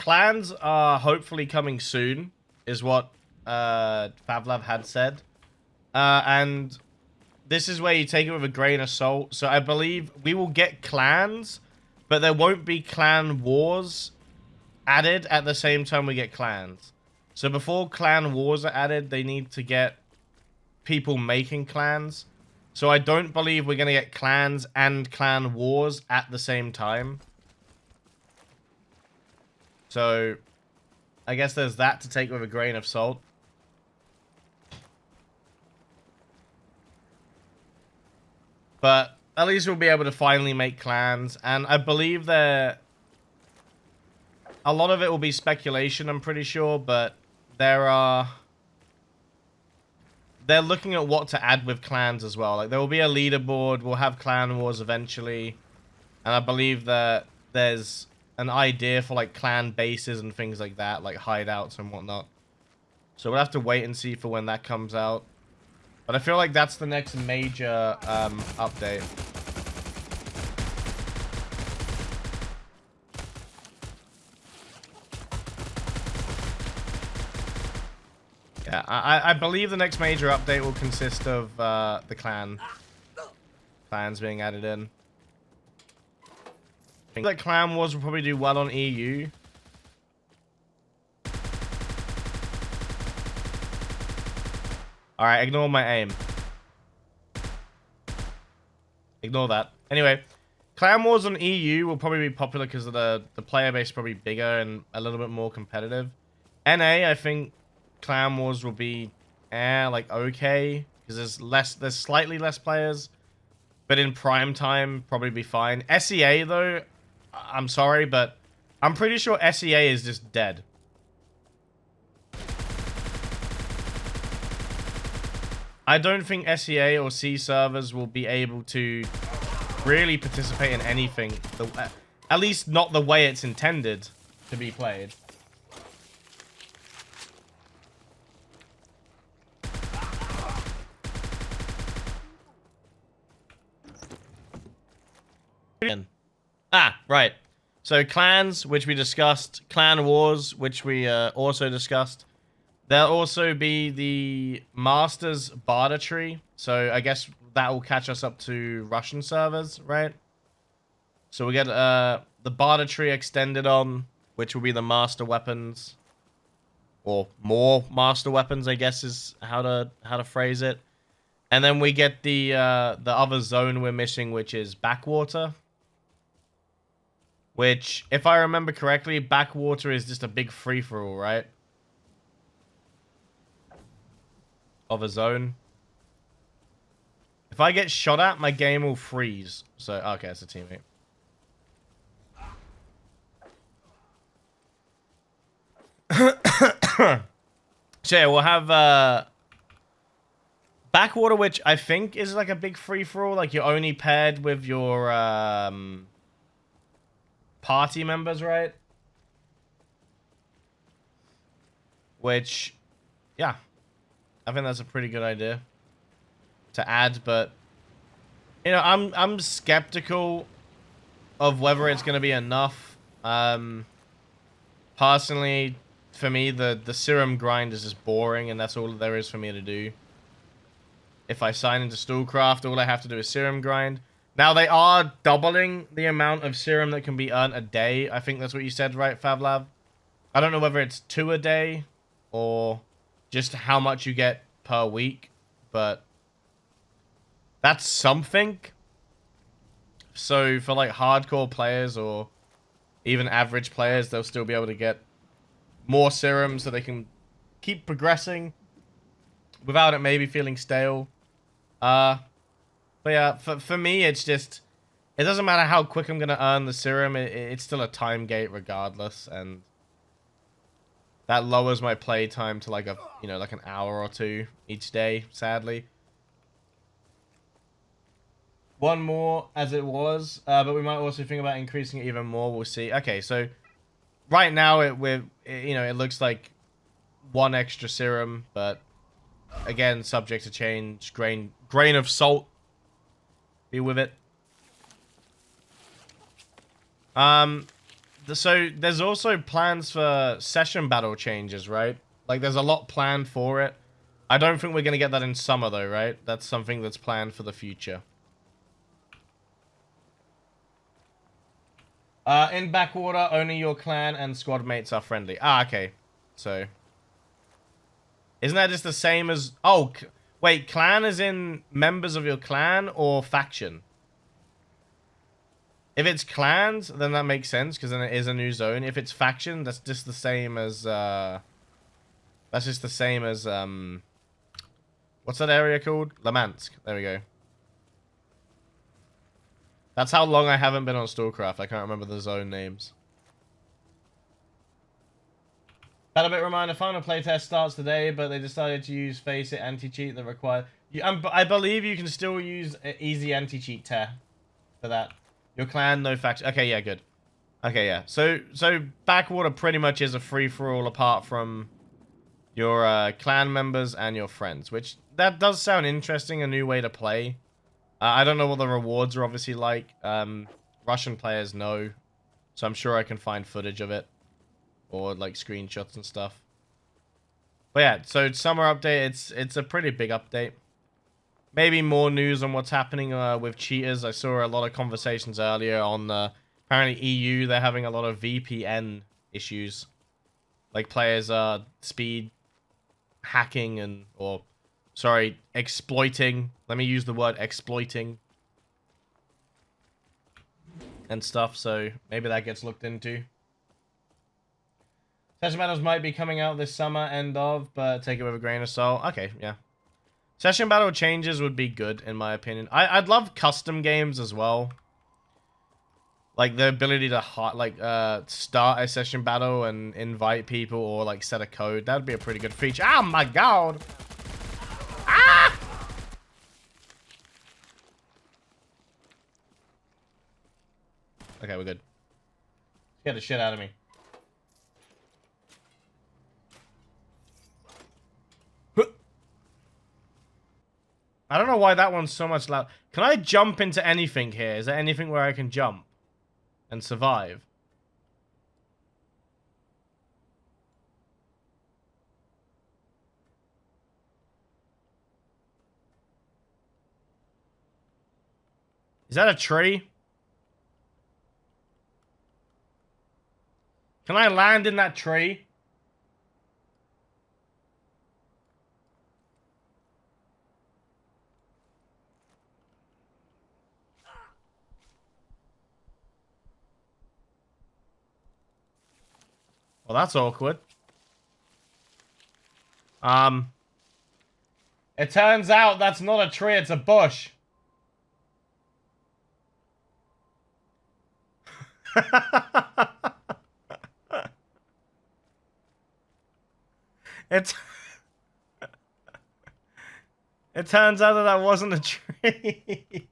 clans are hopefully coming soon, is what Favlav had said. And this is where you take it with a grain of salt. So I believe we will get clans, but there won't be clan wars added at the same time we get clans. So before clan wars are added, they need to get people making clans. So I don't believe we're going to get clans and clan wars at the same time. So I guess there's that to take with a grain of salt. But at least we'll be able to finally make clans. And I believe that a lot of it will be speculation, I'm pretty sure. But they're looking at what to add with clans as well. Like, there will be a leaderboard. We'll have clan wars eventually. And I believe that there's an idea for, like, clan bases and things like that. Like, hideouts and whatnot. So we'll have to wait and see for when that comes out. But I feel like that's the next major update. Yeah, I believe the next major update will consist of the clans being added in. I think that Clan Wars will probably do well on EU. Alright, ignore my aim. Ignore that. Anyway, Clan Wars on EU will probably be popular because the player base is probably bigger and a little bit more competitive. NA, I think Clan Wars will be like okay, because there's slightly less players, but in prime time probably be fine. SEA though, I'm sorry, but I'm pretty sure SEA is just dead. I don't think SEA or C servers will be able to really participate in anything, at least not the way it's intended to be played. Right. So clans, which we discussed. Clan Wars, which we also discussed. There'll also be the Masters Barter tree. So I guess that will catch us up to Russian servers, right? So we get the Barter tree extended on, which will be the master weapons. Or more master weapons, I guess is how to phrase it. And then we get the other zone we're missing, which is Backwater. Which, if I remember correctly, Backwater is just a big free-for-all, right? Of a zone. If I get shot at, my game will freeze. So, okay, it's a teammate. So, yeah, we'll have Backwater, which I think is like a big free-for-all. Like, you're only paired with your party members, right? Which, yeah, I think that's a pretty good idea to add, but you know, I'm skeptical of whether it's going to be enough. Personally, for me, the Serum grind is just boring, and that's all there is for me to do. If I sign into Stalcraft, all I have to do is Serum grind. Now, they are doubling the amount of Serum that can be earned a day. I think that's what you said, right, Favlab? I don't know whether it's 2 a day or just how much you get per week, but that's something. So, for, like, hardcore players or even average players, they'll still be able to get more Serum so they can keep progressing without it maybe feeling stale. But yeah, for me, it's just, it doesn't matter how quick I'm going to earn the Serum. It's still a time gate regardless. And that lowers my play time to like like an hour or 2 each day, sadly. One more as it was, but we might also think about increasing it even more. We'll see. Okay, so right now it looks like 1 extra Serum, but again, subject to change. Grain of salt. Be with it. So there's also plans for session battle changes, right? Like there's a lot planned for it. I don't think we're gonna get that in summer though, right? That's something that's planned for the future. In Backwater, only your clan and squad mates are friendly. Ah, okay. So, isn't that just the same as... Oh, wait, clan is in members of your clan or faction? If it's clans, then that makes sense, because then it is a new zone. If it's faction, that's just the same as... That's just the same as... What's that area called? Lamansk. There we go. That's how long I haven't been on Stalcraft. I can't remember the zone names. Battlebit reminder, final playtest starts today, but they decided to use Face It anti-cheat that required... I believe you can still use easy anti-cheat tear for that. Your clan, no faction. Okay, yeah, good. Okay, yeah. So Backwater pretty much is a free-for-all apart from your clan members and your friends, which that does sound interesting, a new way to play. I don't know what the rewards are obviously like. Russian players know, so I'm sure I can find footage of it. Or like screenshots and stuff. But yeah, so summer update, it's a pretty big update. Maybe more news on what's happening with cheaters. I saw a lot of conversations earlier on apparently EU, they're having a lot of VPN issues. Like players are speed hacking and sorry, exploiting. Let me use the word exploiting and stuff, so maybe that gets looked into. Session battles might be coming out this summer, end of, but take it with a grain of salt. Okay, yeah. Session battle changes would be good, in my opinion. I'd love custom games as well. Like, the ability to, start a session battle and invite people or, like, set a code. That would be a pretty good feature. Oh, my God! Ah! Okay, we're good. Scared the shit out of me. I don't know why that one's so much loud. Can I jump into anything here? Is there anything where I can jump and survive? Is that a tree? Can I land in that tree? Well, that's awkward. It turns out that's not a tree, it's a bush. It turns out that wasn't a tree.